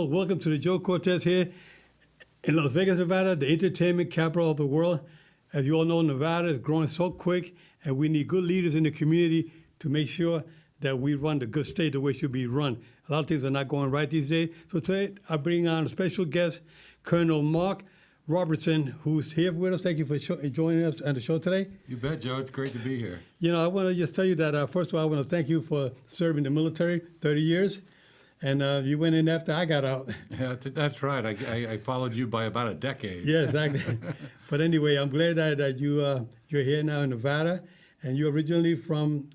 welcome to the Joe Cortez here in Las Vegas, Nevada, the entertainment capital of the world. As you all know, Nevada is growing so quick, and we need good leaders in the community to make sure that we run the good state the way it should be run. A lot of things are not going right these days. So today, I bring on a special guest, Colonel Mark Robertson, who's here with us. Thank you for joining us on the show today. You bet, Joe. It's great to be here. You know, I want to just tell you that, first of all, I want to thank you for serving the military 30 years. And you went in after I got out. Yeah, that's right. I followed you by about a decade. Yeah, exactly. But anyway, I'm glad that you're here now in Nevada. And you're originally from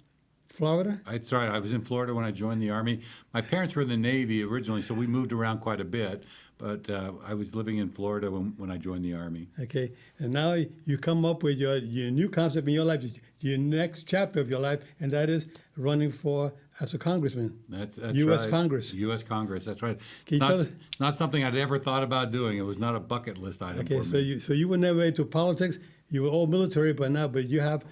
Florida? That's right. I was in Florida when I joined the Army. My parents were in the Navy originally, so we moved around quite a bit. But I was living in Florida when I joined the Army. Okay. And now you come up with your new concept in your life, your next chapter of your life, and that is running for as a congressman. That's U.S. right. Congress. U.S. Congress, that's right. Can It's not something I'd ever thought about doing. It was not a bucket list item for me. So you were never into politics. You were all military, but you have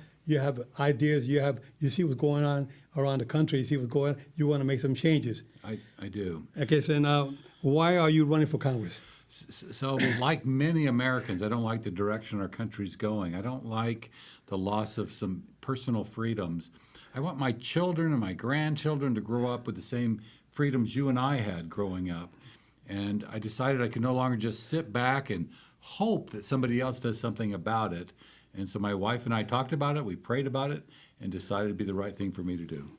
ideas. You see what's going on around the country. You see what's going on. You want to make some changes. I do. Okay, so now why are you running for Congress? So like many Americans, I don't like the direction our country's going. I don't like the loss of some personal freedoms. I want my children and my grandchildren to grow up with the same freedoms you and I had growing up. And I decided I could no longer just sit back and hope that somebody else does something about it. And so my wife and I talked about it, we prayed about it, and decided it'd be the right thing for me to do.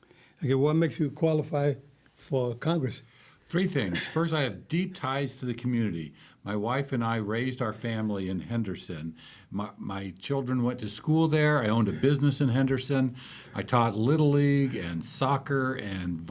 Okay, what makes you qualify for Congress? 3 things. First, I have deep ties to the community. My wife and I raised our family in Henderson. My children went to school there. I owned a business in Henderson. I taught Little League and soccer and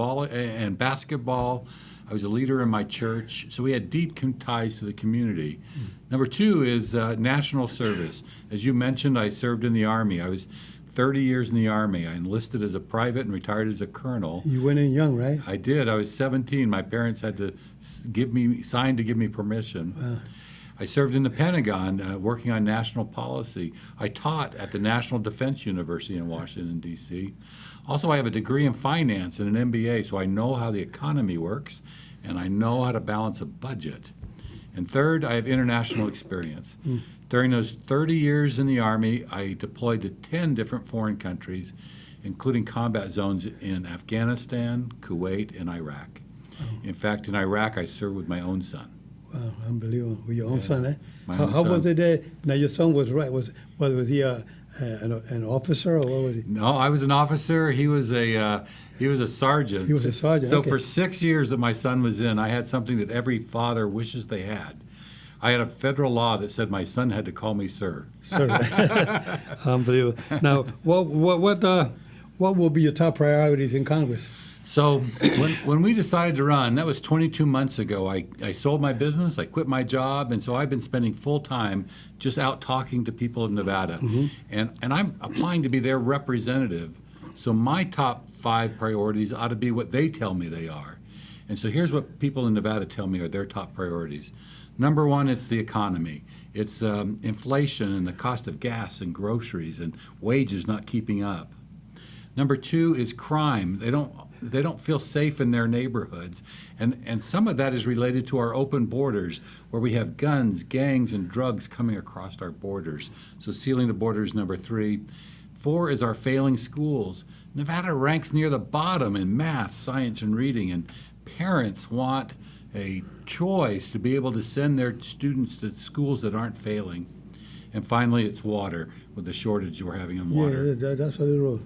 basketball. I was a leader in my church. So we had deep ties to the community. Number 2 is national service. As you mentioned, I served in the Army. I was 30 years in the Army. I enlisted as a private and retired as a colonel. You went in young, right? I did. I was 17. My parents had to sign to give me permission. Wow. I served in the Pentagon working on national policy. I taught at the National Defense University in Washington, D.C. Also, I have a degree in finance and an MBA, so I know how the economy works, and I know how to balance a budget. And third, I have international experience. During those 30 years in the Army, I deployed to 10 different foreign countries, including combat zones in Afghanistan, Kuwait, and Iraq. Oh. In fact, in Iraq, I served with my own son. Wow, unbelievable. With your own son, eh? My own how son. was it there? Now, your son was right. Was he an officer, or what was he? No, I was an officer. He was a sergeant. He was a sergeant. So okay. for 6 years that my son was in, I had something that every father wishes they had. I had a federal law that said my son had to call me sir. Sir. Unbelievable. Now, what will be your top priorities in Congress? So when we decided to run, that was 22 months ago, I sold my business, I quit my job, and so I've been spending full time just out talking to people in Nevada. Mm-hmm. And I'm applying to be their representative. So my top 5 priorities ought to be what they tell me they are. And so here's what people in Nevada tell me are their top priorities. Number 1, it's the economy. It's inflation and the cost of gas and groceries and wages not keeping up. Number 2 is crime. They don't feel safe in their neighborhoods. And some of that is related to our open borders, where we have guns, gangs, and drugs coming across our borders. So sealing the border is number 3. 4 is our failing schools. Nevada ranks near the bottom in math, science, and reading, and parents want a choice to be able to send their students to schools that aren't failing. And finally, it's water, with the shortage we're having in water. Yeah, that's a little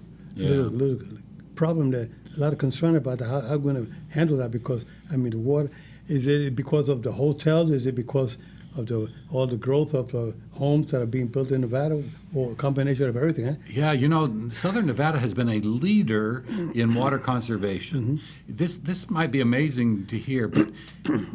problem that a lot of concern about how we're going to handle that, because, I mean, the water, is it because of the hotels? Is it because of all the growth of homes that are being built in Nevada, or a combination of everything? Eh? Yeah, Southern Nevada has been a leader in water conservation. Mm-hmm. This might be amazing to hear, but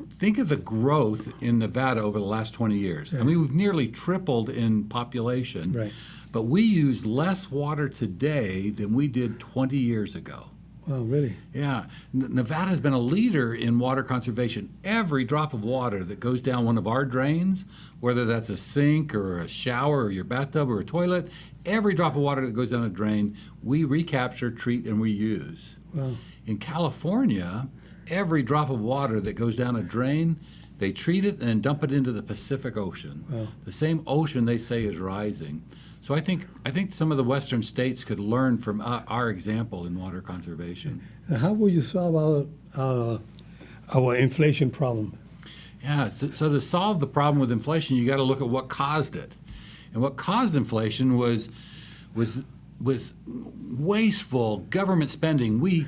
think of the growth in Nevada over the last 20 years. Yeah. I mean, we've nearly tripled in population, right. But we use less water today than we did 20 years ago. Wow, really? Yeah. Nevada has been a leader in water conservation. Every drop of water that goes down one of our drains, whether that's a sink or a shower or your bathtub or a toilet, every drop of water that goes down a drain, we recapture, treat, and reuse. Wow. In California, every drop of water that goes down a drain, they treat it and then dump it into the Pacific Ocean. Wow. The same ocean they say is rising. So I think some of the Western states could learn from our example in water conservation. Now, how will you solve our inflation problem? Yeah, so to solve the problem with inflation, you got to look at what caused it. And what caused inflation was wasteful government spending. We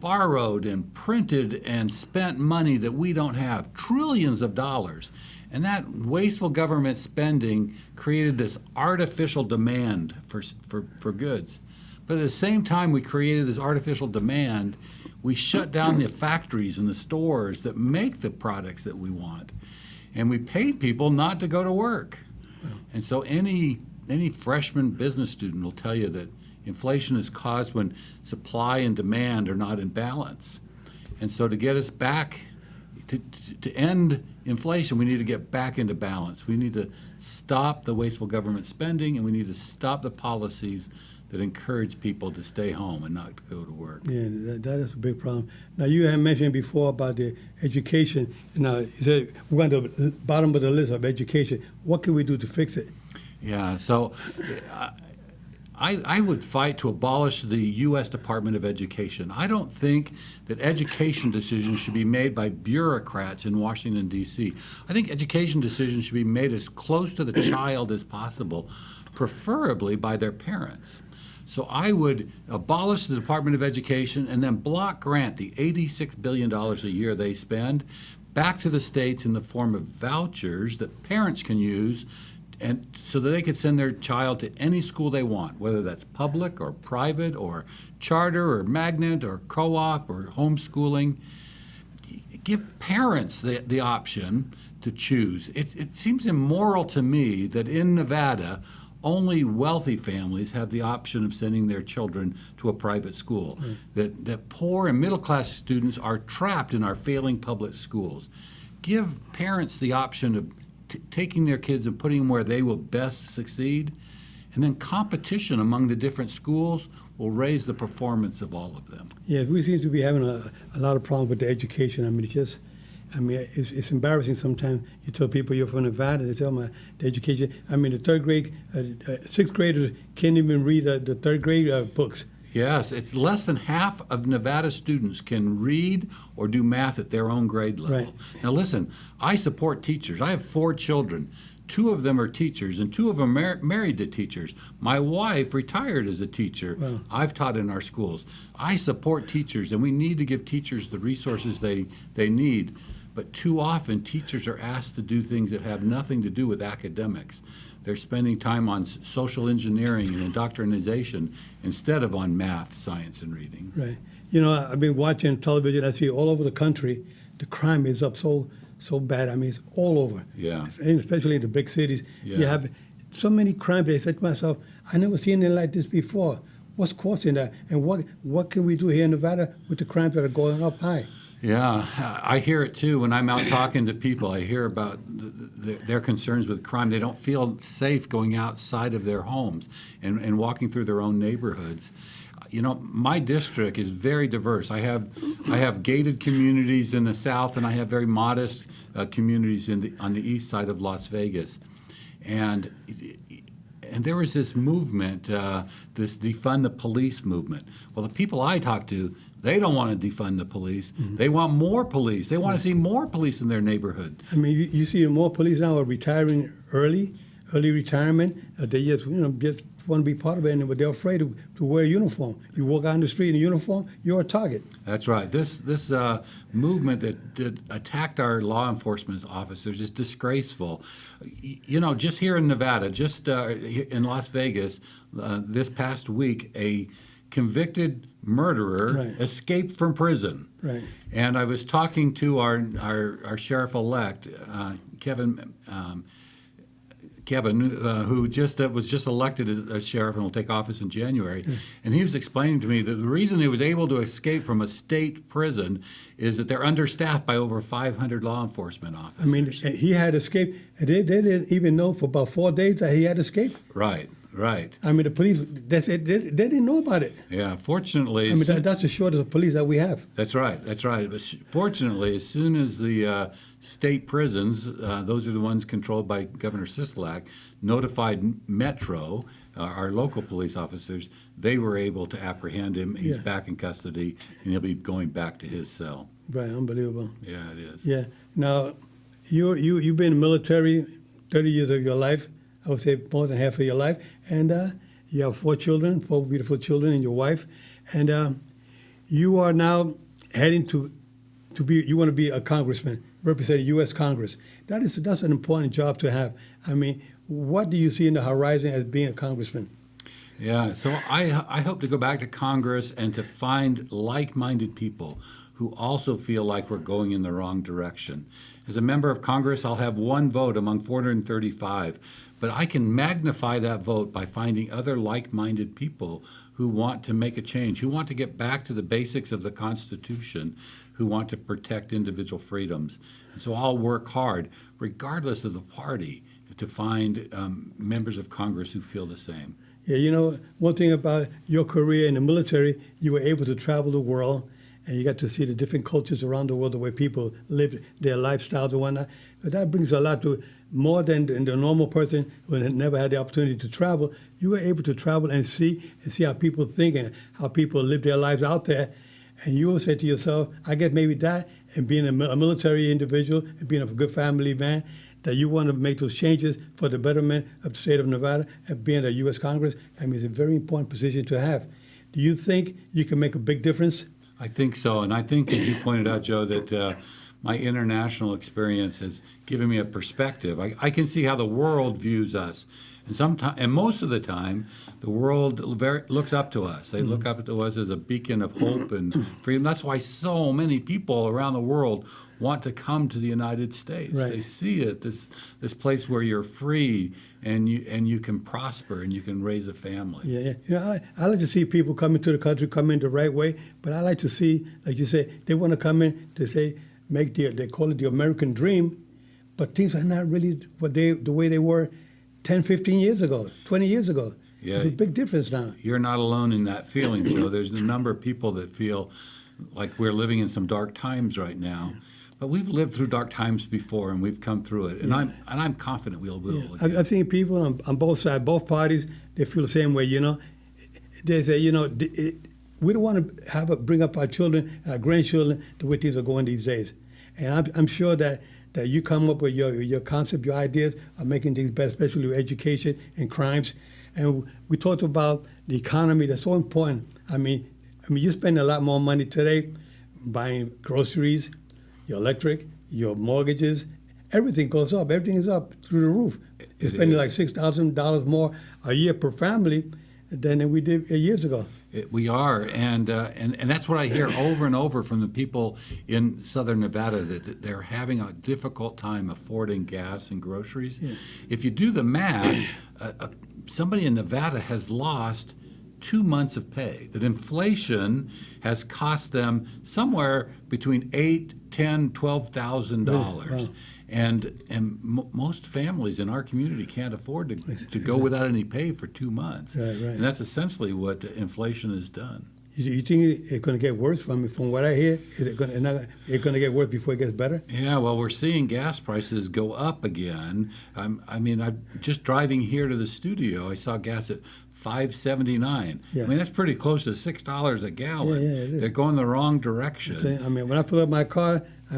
borrowed and printed and spent money that we don't have, trillions of dollars. And that wasteful government spending created this artificial demand for goods. But at the same time we created this artificial demand, we shut down the factories and the stores that make the products that we want. And we paid people not to go to work. And so any freshman business student will tell you that inflation is caused when supply and demand are not in balance. And so to get us back, to end inflation, we need to get back into balance. We need to stop the wasteful government spending, and we need to stop the policies that encourage people to stay home and not to go to work. Yeah, that is a big problem. Now, you had mentioned before about the education. Now, you said we're on the bottom of the list of education. What can we do to fix it? Yeah, so I would fight to abolish the U.S. Department of Education. I don't think that education decisions should be made by bureaucrats in Washington, D.C. I think education decisions should be made as close to the child as possible, preferably by their parents. So I would abolish the Department of Education and then block grant the $86 billion a year they spend back to the states in the form of vouchers that parents can use, and so that they could send their child to any school they want, whether that's public or private or charter or magnet or co-op or homeschooling. Give parents the option to choose. It seems immoral to me that in Nevada, only wealthy families have the option of sending their children to a private school. That poor and middle-class students are trapped in our failing public schools. Give parents the option of taking their kids and putting them where they will best succeed, and then competition among the different schools will raise the performance of all of them. Yeah, we seem to be having a lot of problems with the education. I mean, it's embarrassing sometimes. You tell people you're from Nevada, they tell them the education. I mean, the third grade, sixth graders can't even read the third grade books. Yes, it's less than half of Nevada students can read or do math at their own grade level. Right. Now listen, I support teachers. I have 4 children. 2 of them are teachers, and 2 of them are married to teachers. My wife retired as a teacher. Wow. I've taught in our schools. I support teachers, and we need to give teachers the resources they need. But too often, teachers are asked to do things that have nothing to do with academics. They're spending time on social engineering and indoctrination instead of on math, science, and reading. Right. You know, I've been watching television. I see all over the country, the crime is up so bad. I mean, it's all over. Yeah. And especially in the big cities. Yeah. You have so many crimes. I said to myself, I never seen anything like this before. What's causing that? And what can we do here in Nevada with the crimes that are going up high? Yeah, I hear it too when I'm out talking to people. I hear about their concerns with crime. They don't feel safe going outside of their homes and walking through their own neighborhoods. You know, my district is very diverse. I have gated communities in the south, and I have very modest communities on the east side of Las Vegas. And there was this movement, this defund the police movement. Well, the people I talk to, they don't want to defund the police. Mm-hmm. They want more police. They want to see more police in their neighborhood. I mean, you see more police now are retiring early retirement. They just want to be part of it, but they're afraid to wear a uniform. You walk out in the street in a uniform, you're a target. That's right. This movement that attacked our law enforcement officers is disgraceful. You know, just here in Nevada, just in Las Vegas, this past week, a convicted murderer escaped from prison. Right. And I was talking to our sheriff-elect, Kevin, who was just elected as sheriff and will take office in January, and he was explaining to me that the reason he was able to escape from a state prison is that they're understaffed by over 500 law enforcement officers. I mean, he had escaped. They didn't even know for about 4 days that he had escaped. Right. Right. I mean, the police, they didn't know about it. Yeah. Fortunately, I mean, that's the shortest of police that we have. That's right. That's right. But fortunately, as soon as the state prisons, those are the ones controlled by Governor Sisolak, notified Metro, our local police officers, they were able to apprehend him. He's back in custody, and he'll be going back to his cell. Right, unbelievable. Yeah, it is. Yeah. Now, you've been in the military 30 years of your life. I would say more than half of your life. And you have 4 children, 4 beautiful children, and your wife. And you are now heading to be, you want to be a congressman, represent the U.S. Congress. That's an important job to have. I mean, what do you see in the horizon as being a congressman? Yeah, so I hope to go back to Congress and to find like-minded people who also feel like we're going in the wrong direction. As a member of Congress, I'll have 1 vote among 435, but I can magnify that vote by finding other like-minded people who want to make a change, who want to get back to the basics of the Constitution, who want to protect individual freedoms. And so I'll work hard, regardless of the party, to find members of Congress who feel the same. Yeah, you know, one thing about your career in the military, you were able to travel the world, and you got to see the different cultures around the world, the way people live their lifestyles and whatnot. But that brings a lot to more than the normal person who had never had the opportunity to travel. You were able to travel and see how people think and how people live their lives out there. And you will say to yourself, I guess maybe that, and being a military individual and being a good family man, that you want to make those changes for the betterment of the state of Nevada and being a U.S. Congress. I mean, it's a very important position to have. Do you think you can make a big difference? I think so, and I think, as you pointed out, Joe, that my international experience has given me a perspective. I can see how the world views us, and most of the time, the world looks up to us. They look up to us as a beacon of hope and freedom. That's why so many people around the world want to come to the United States. Right. They see it, this place where you're free and you can prosper and you can raise a family. Yeah. You know, I like to see people come into the country, come in the right way, but I like to see, like you say, they want to come in to say, they call it the American dream, but things are not really the way they were 10, 15 years ago, 20 years ago. Yeah. There's a big difference now. You're not alone in that feeling, Joe. There's a number of people that feel like we're living in some dark times right now. But we've lived through dark times before, and we've come through it. And I'm confident we'll again. I've seen people on both sides, both parties. They feel the same way. You know, they say, you know, we don't want to bring up our children, our grandchildren, the way things are going these days. And I'm sure that you come up with your concept, your ideas of making things better, especially with education and crimes. And we talked about the economy. That's so important. I mean, you spend a lot more money today buying groceries, your electric, your mortgages, everything goes up. Everything is up through the roof. You're spending like $6,000 more a year per family than we did years ago. We are, and that's what I hear over and over from the people in Southern Nevada, that they're having a difficult time affording gas and groceries. Yeah. If you do the math, somebody in Nevada has lost 2 months of pay. That inflation has cost them somewhere between $8,000, $10,000, $12,000. Wow. And most families in our community can't afford to go without any pay for 2 months. Right. And that's essentially what inflation has done. You think it's going to get worse? From what I hear, it's going to get worse before it gets better? Yeah, well, we're seeing gas prices go up again. I'm just driving here to the studio, I saw gas at $5.79. Yeah. I mean, that's pretty close to $6 a gallon. Yeah, it is. They're going the wrong direction. I mean, when I fill up my car, I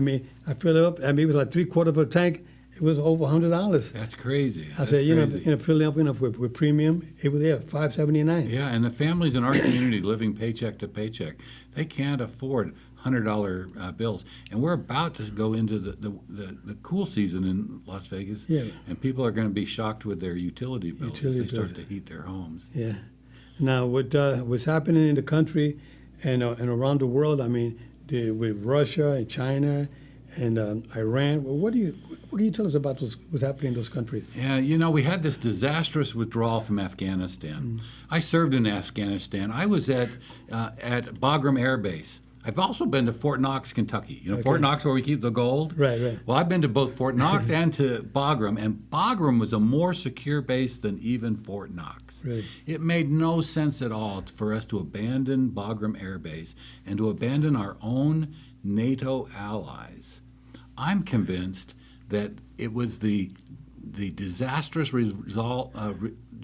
fill it up. It was like 3/4 of a tank. It was over $100. That's crazy. I said, filling up with premium, it was $5.79. Yeah, and the families in our community living paycheck to paycheck, they can't afford $100 bills. And we're about to go into the cool season in Las Vegas, and people are going to be shocked with their utility bills as they start to heat their homes. Yeah. Now, what's happening in the country and around the world, with Russia and China and Iran, what can you tell us about what's happening in those countries? Yeah, we had this disastrous withdrawal from Afghanistan. I served in Afghanistan. I was at Bagram Air Base. I've also been to Fort Knox, Kentucky. Okay. Fort Knox where we keep the gold? Right. Well, I've been to both Fort Knox and to Bagram, and Bagram was a more secure base than even Fort Knox. Really? It made no sense at all for us to abandon Bagram Air Base and to abandon our own NATO allies. I'm convinced that it was the disastrous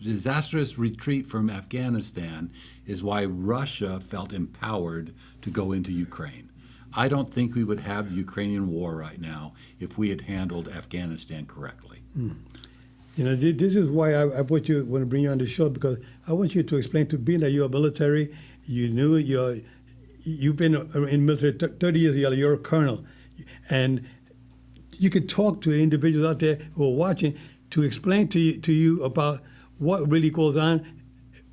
disastrous retreat from Afghanistan is why Russia felt empowered to go into Ukraine. I don't think we would have the Ukrainian war right now if we had handled Afghanistan correctly. You know, this is why I want to bring you on the show, because I want you to explain to being that you're military, you've been in military 30 years, you're a colonel, and you can talk to individuals out there who are watching to explain to you about what really goes on.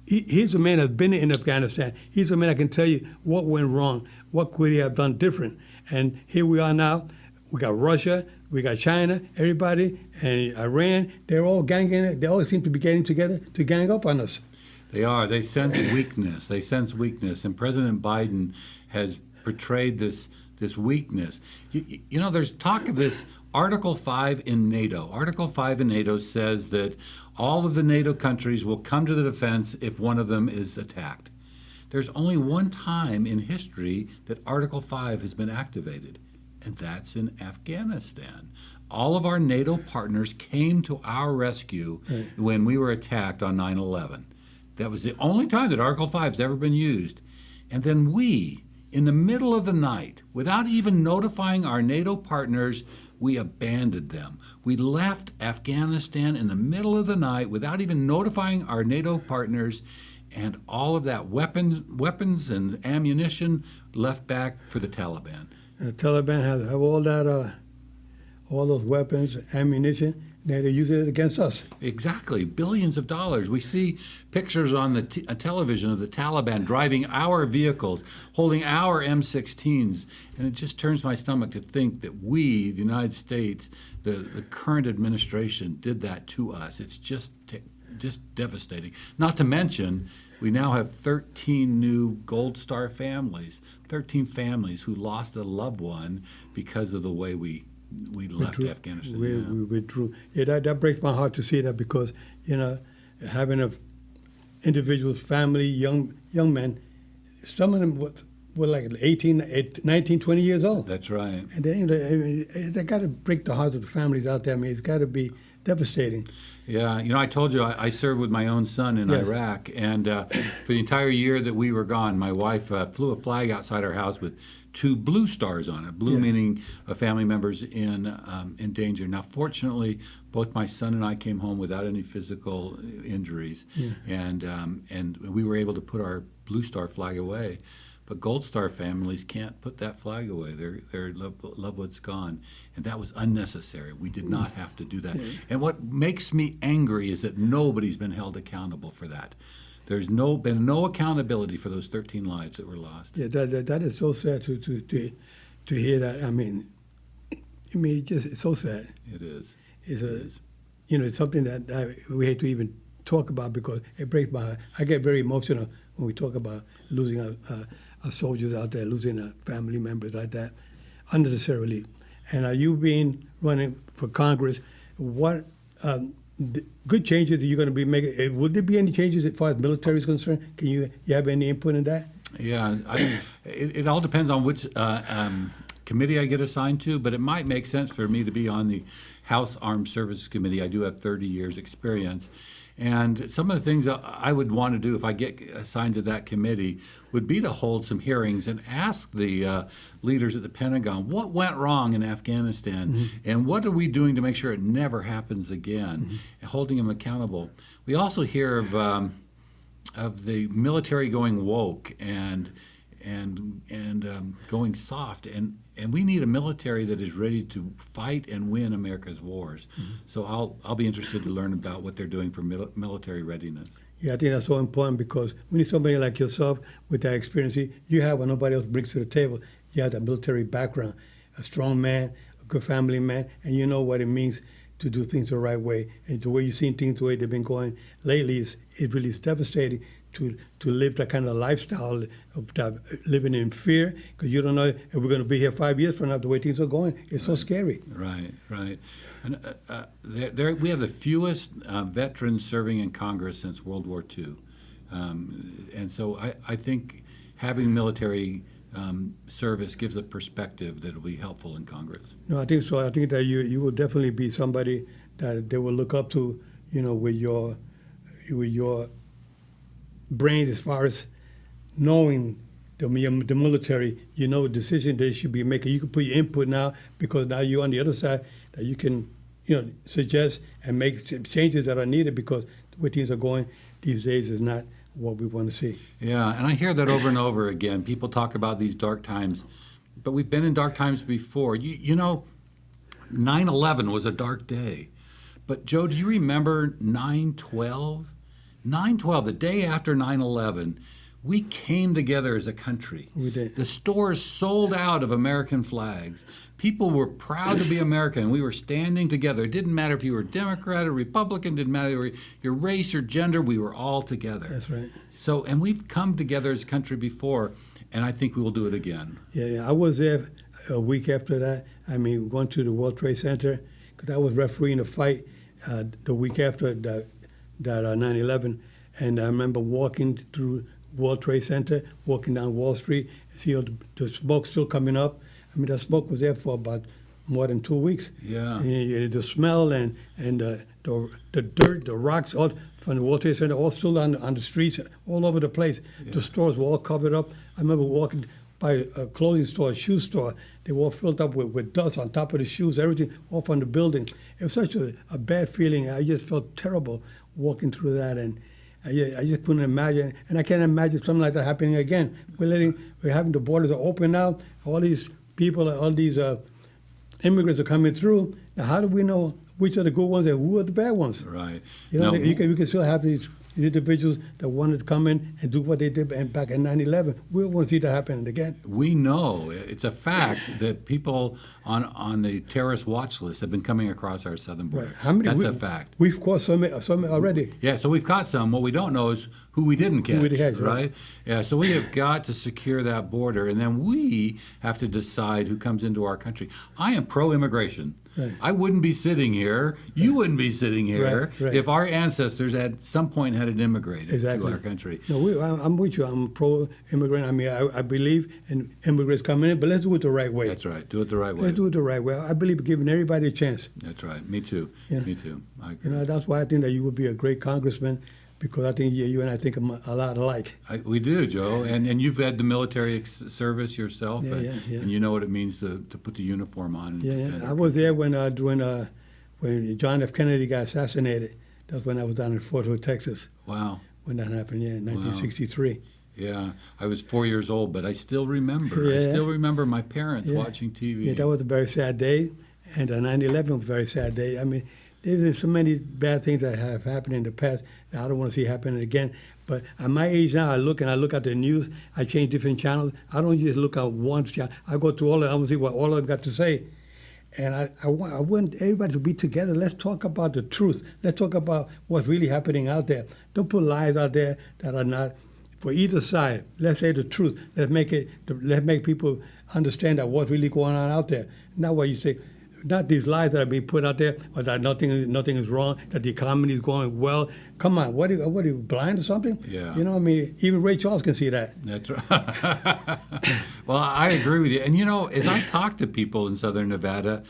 He's a man that's been in Afghanistan. He's a man that can tell you what went wrong, what could he have done different. And here we are now. We got Russia, we got China, everybody, and Iran. They're all ganging. They all seem to be getting together to gang up on us. They are. They sense weakness. They sense weakness. And President Biden has portrayed this weakness. You know, there's talk of this Article 5 in NATO. Article 5 in NATO says that all of the NATO countries will come to the defense if one of them is attacked. There's only one time in history that Article 5 has been activated, and that's in Afghanistan. All of our NATO partners came to our rescue when we were attacked on 9/11. That was the only time that Article 5 has ever been used. And then we, in the middle of the night, without even notifying our NATO partners, we abandoned them. We left Afghanistan in the middle of the night without even notifying our NATO partners, and all of that weapons and ammunition left back for the Taliban. The Taliban have all those weapons, ammunition. They're using it against us. Exactly. Billions of dollars. We see pictures on the television of the Taliban driving our vehicles, holding our M16s, and it just turns my stomach to think that we, the United States, the current administration, did that to us. It's just devastating. Not to mention, we now have 13 new Gold Star families, 13 families who lost a loved one because of the way we left Afghanistan. We withdrew. Yeah, that breaks my heart to see that, because, you know, having a individual family, young men, some of them were like 19, 20 years old. That's right. And then, you know, they got to break the hearts of the families out there. I mean, it's got to be devastating. Yeah, you know, I told you I served with my own son in Iraq, and for the entire year that we were gone, my wife flew a flag outside our house with 2 blue stars on it. Blue meaning family members in danger. Now, fortunately, both my son and I came home without any physical injuries, and we were able to put our blue star flag away. But Gold Star families can't put that flag away. Their loved one's gone. And that was unnecessary. We did not have to do that. And what makes me angry is that nobody's been held accountable for that. There's been no accountability for those 13 lives that were lost. Yeah, that is so sad to hear that. I mean, it's so sad. It is. It's something that we hate to even talk about, because it breaks my heart. I get very emotional when we talk about losing our soldiers out there, losing our family members like that, unnecessarily. And you being running for Congress, what good changes are you going to be making? Would there be any changes as far as military is concerned? Can you have any input in that? Yeah, it all depends on which committee I get assigned to, but it might make sense for me to be on the House Armed Services Committee. I do have 30 years experience. And some of the things that I would want to do if I get assigned to that committee would be to hold some hearings and ask the leaders at the Pentagon what went wrong in Afghanistan, and what are we doing to make sure it never happens again, and holding them accountable. We also hear of the military going woke and going soft, and we need a military that is ready to fight and win America's wars. So I'll be interested to learn about what they're doing for military readiness. Yeah, I think that's so important, because we need somebody like yourself with that experience. You have what nobody else brings to the table. You have that military background, a strong man, a good family man, and you know what it means to do things the right way. And the way you've seen things the way they've been going lately, it really is devastating to live that kind of lifestyle of that, living in fear, because you don't know if we're going to be here 5 years from now. The way things are going, it's so scary. Right. And we have the fewest veterans serving in Congress since World War II. And so I think having military service gives a perspective that will be helpful in Congress. No, I think so. I think that you will definitely be somebody that they will look up to, with your brain as far as knowing the military, the decision they should be making. You can put your input now, because now you're on the other side, that you can, suggest and make changes that are needed, because the way things are going these days is not what we want to see. Yeah, and I hear that over and over again. People talk about these dark times, but we've been in dark times before. 9/11 was a dark day. But Joe, do you remember 9/12? 9/12, the day after 9/11, we came together as a country. We did. The stores sold out of American flags. People were proud to be American. We were standing together. It didn't matter if you were Democrat or Republican, didn't matter your race or gender, we were all together. That's right. So, and we've come together as a country before, and I think we will do it again. Yeah, I was there a week after that. Going to the World Trade Center, because I was refereeing a fight the week after that 9/11, and I remember walking through World Trade Center, walking down Wall Street, see the smoke still coming up. That smoke was there for about more than 2 weeks. Yeah. And the smell and the dirt, the rocks, all from the World Trade Center, all still on the streets, all over the place. Yeah. The stores were all covered up. I remember walking by a clothing store, a shoe store. They were all filled up with dust on top of the shoes, everything off on the building. It was such a bad feeling. I just felt terrible walking through that, and I just couldn't imagine. And I can't imagine something like that happening again. We're having the borders are open now. All these people, all these immigrants are coming through. Now, how do we know which are the good ones and who are the bad ones? Right. You can still have these individuals that wanted to come in and do what they did back in 9/11. We don't want to see that happen again. We know it's a fact that people on the terrorist watch list have been coming across our southern border. Right. How many? That's a fact. We've caught some already. Yeah, so we've caught some. What we don't know is who we didn't catch. Who we didn't catch, right? Yeah, so we have got to secure that border, and then we have to decide who comes into our country. I am pro-immigration. Right. I wouldn't be sitting here. You wouldn't be sitting here right. if our ancestors at some point hadn't immigrated to our country. No, I'm with you. I'm pro-immigrant. I believe in immigrants coming in, but let's do it the right way. That's right. Do it the right way. Let's do it the right way. I believe in giving everybody a chance. That's right. Me too. Yeah. Me too. I agree. That's why I think that you would be a great congressman, because I think you and I think a lot alike. We do, Joe. And you've had the military service yourself, Yeah. And you know what it means to put the uniform on. Yeah. I was there when John F. Kennedy got assassinated. That's when I was down in Fort Hood, Texas. Wow. When that happened, in 1963. Yeah, I was 4 years old, but I still remember. Yeah. I still remember my parents watching TV. Yeah, that was a very sad day, and 9/11 was a very sad day. There's been so many bad things that have happened in the past that I don't want to see happening again. But at my age now, I look at the news. I change different channels. I don't just look at one channel. I go to all of them. I want to see what all of them got to say. And I want everybody to be together. Let's talk about the truth. Let's talk about what's really happening out there. Don't put lies out there that are not for either side. Let's say the truth. Let's make people understand that what's really going on out there. Not what you say. Not these lies that are being put out there, or that nothing is wrong, that the economy is going well. Come on, what are you, blind or something? Yeah. Even Ray Charles can see that. That's right. Well, I agree with you. And, as I talk to people in Southern Nevada,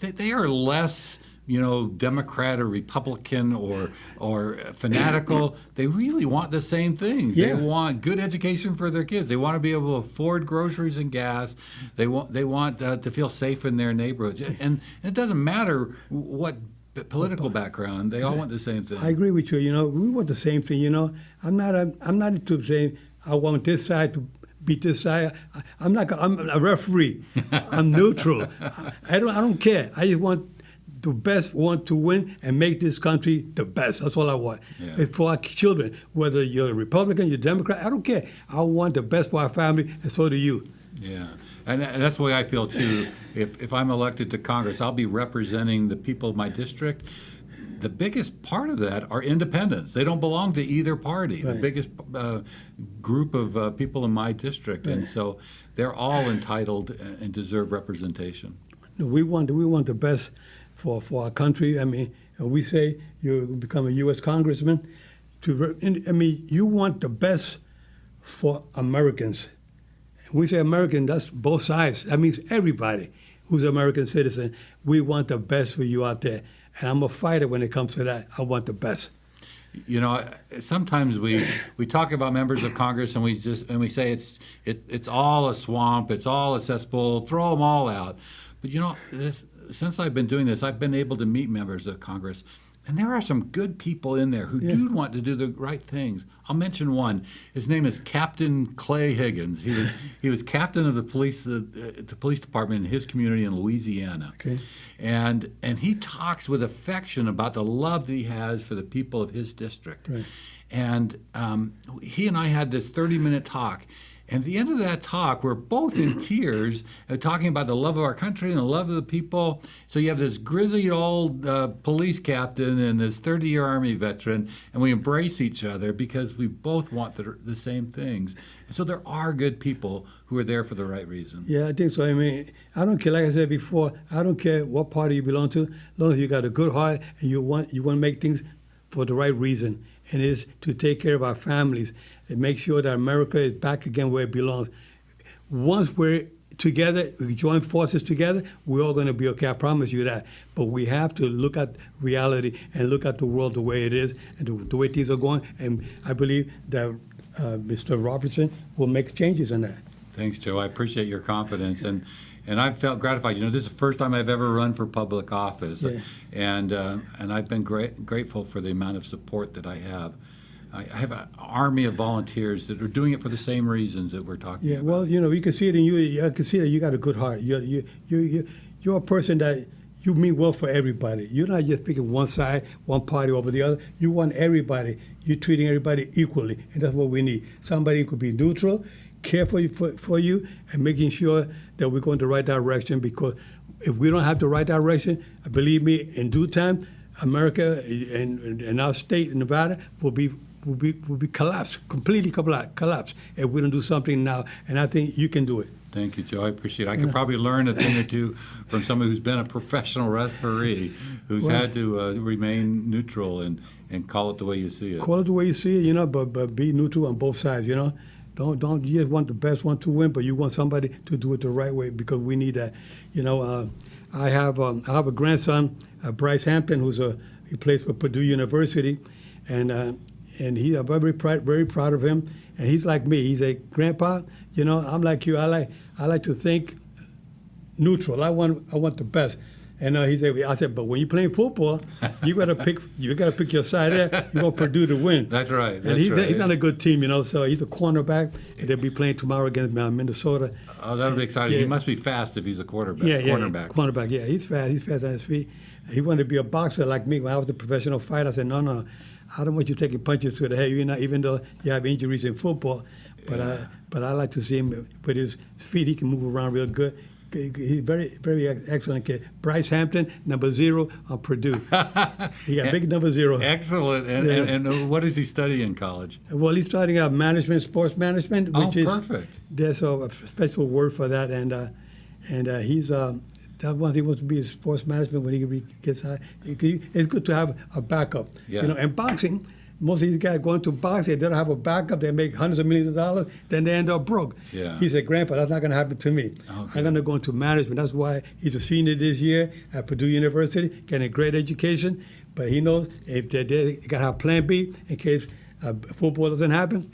they are less, Democrat or Republican or fanatical. They really want the same things. Yeah. They want good education for their kids. They want to be able to afford groceries and gas. They want to feel safe in their neighborhoods. And it doesn't matter what political background. They all want the same thing. I agree with you. We want the same thing. I'm not into saying I want this side to beat this side. I'm a referee. I'm neutral. I don't care. I just want the best one to win and make this country the best. That's all I want. Yeah. It's for our children, whether you're a Republican, you're a Democrat, I don't care. I want the best for our family, and so do you. Yeah, and that's the way I feel too. If I'm elected to Congress, I'll be representing the people of my district. the biggest part of that are independents. They don't belong to either party. Right. The biggest group of people in my district, and so they're all entitled and deserve representation. No, we want the best for our country. I mean, we say you become a U.S. congressman. You want the best for Americans. We say American, that's both sides. That means everybody who's an American citizen. We want the best for you out there. And I'm a fighter when it comes to that. I want the best. You know, sometimes we talk about members of Congress and we say it's all a swamp, it's all a cesspool, throw them all out. But you know, since I've been doing this, I've been able to meet members of Congress. And there are some good people in there who do want to do the right things. I'll mention one. His name is Captain Clay Higgins. He was captain of the police department in his community in Louisiana. Okay. And he talks with affection about the love that he has for the people of his district. Right. And he and I had this 30-minute talk. And at the end of that talk, we're both in tears, talking about the love of our country and the love of the people. So you have this grizzly old police captain and this 30-year Army veteran, and we embrace each other because we both want the same things. And so there are good people who are there for the right reason. Yeah, I think so. I mean, I don't care. Like I said before, I don't care what party you belong to, as long as you got a good heart and you want to make things for the right reason, and it is to take care of our families and make sure that America is back again where it belongs. Once we're together, we join forces together, we're all going to be okay. I promise you that. But we have to look at reality and look at the world the way it is and the way things are going. And I believe that Mr. Robertson will make changes in that. Thanks, Joe. I appreciate your confidence. And I felt gratified. You know, this is the first time I've ever run for public office. Yeah. And I've been grateful for the amount of support that I have. I have an army of volunteers that are doing it for the same reasons that we're talking about. Well, you know, you can see it in you. I can see that you got a good heart. You're a person that you mean well for everybody. You're not just picking one side, one party over the other. You want everybody. You're treating everybody equally, and that's what we need. Somebody who could be neutral, care for you, and making sure that we're going the right direction. Because if we don't have the right direction, believe me, in due time, America and our state, Nevada, will be collapsed, completely collapsed if we don't do something now. And I think you can do it. Thank you, Joe. I appreciate it. I could probably learn a thing or two from someone who's been a professional referee, who's had to remain neutral and call it the way you see it. Call it the way you see it, you know, but be neutral on both sides, you know. Don't you just want the best one to win, but you want somebody to do it the right way, because we need that. You know, I have a grandson, Bryce Hampton, he plays for Purdue University, and I'm very proud of him. And he's like me. He's a grandpa. You know, I'm like you. I like to think neutral. I want the best. And I said, but when you're playing football, you gotta pick your side there. You want Purdue to win. That's right. And he's on a good team, you know. So he's a cornerback, and they'll be playing tomorrow against Minnesota. Oh, that'll be exciting. Yeah. He must be fast if he's a quarterback. Cornerback. Yeah, he's fast. He's fast on his feet. He wanted to be a boxer like me. When I was a professional fighter, I said, no. I don't want you taking punches to the head, you know, even though you have injuries in football. But I like to see him with his feet. He can move around real good. He's very, very excellent kid. Bryce Hampton, number 0 on Purdue. He got big number 0. Excellent. And what does he study in college? Well, he's studying management, sports management, which is perfect. There's a special word for that, and he's. That one, he wants to be in sports management when he gets high. It's good to have a backup. Yeah. You know, and boxing, most of these guys go into boxing, they don't have a backup, they make hundreds of millions of dollars, then they end up broke. Yeah. He said, Grandpa, that's not going to happen to me. Okay. I'm going to go into management. That's why he's a senior this year at Purdue University, getting a great education. But he knows if they got to have plan B in case football doesn't happen,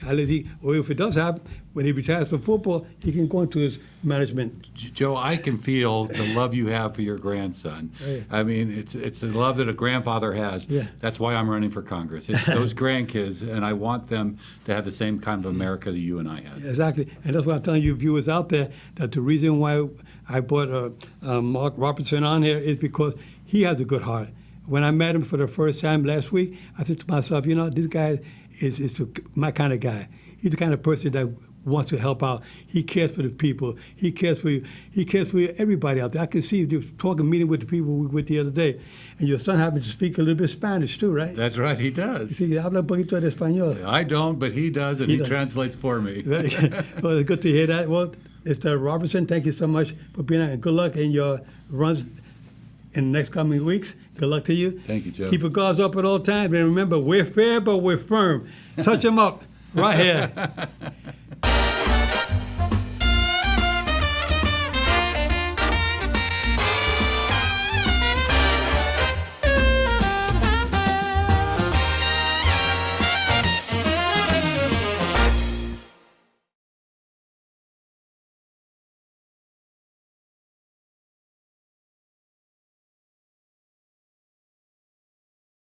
or if it does happen, when he retires from football, he can go into his management. Joe, I can feel the love you have for your grandson. Yeah. I mean, it's the love that a grandfather has. Yeah. That's why I'm running for Congress. It's those grandkids, and I want them to have the same kind of America that you and I had. Exactly, and that's why I'm telling you viewers out there that the reason why I brought Mark Robertson on here is because he has a good heart. When I met him for the first time last week, I said to myself, you know, this guy is my kind of guy. he's the kind of person that wants to help out. He cares for the people. He cares for you. He cares for everybody out there. I can see you talking, meeting with the people we were with the other day. And your son happens to speak a little bit Spanish too, right? That's right, he does. Sí, habla un poquito de español. I don't, but he does, and he translates for me. Well, it's good to hear that. Well, Mr. Robertson, thank you so much for being here, and good luck in your runs in the next coming weeks. Good luck to you. Thank you, Joe. Keep your guards up at all times, and remember, we're fair, but we're firm. Touch them up right here.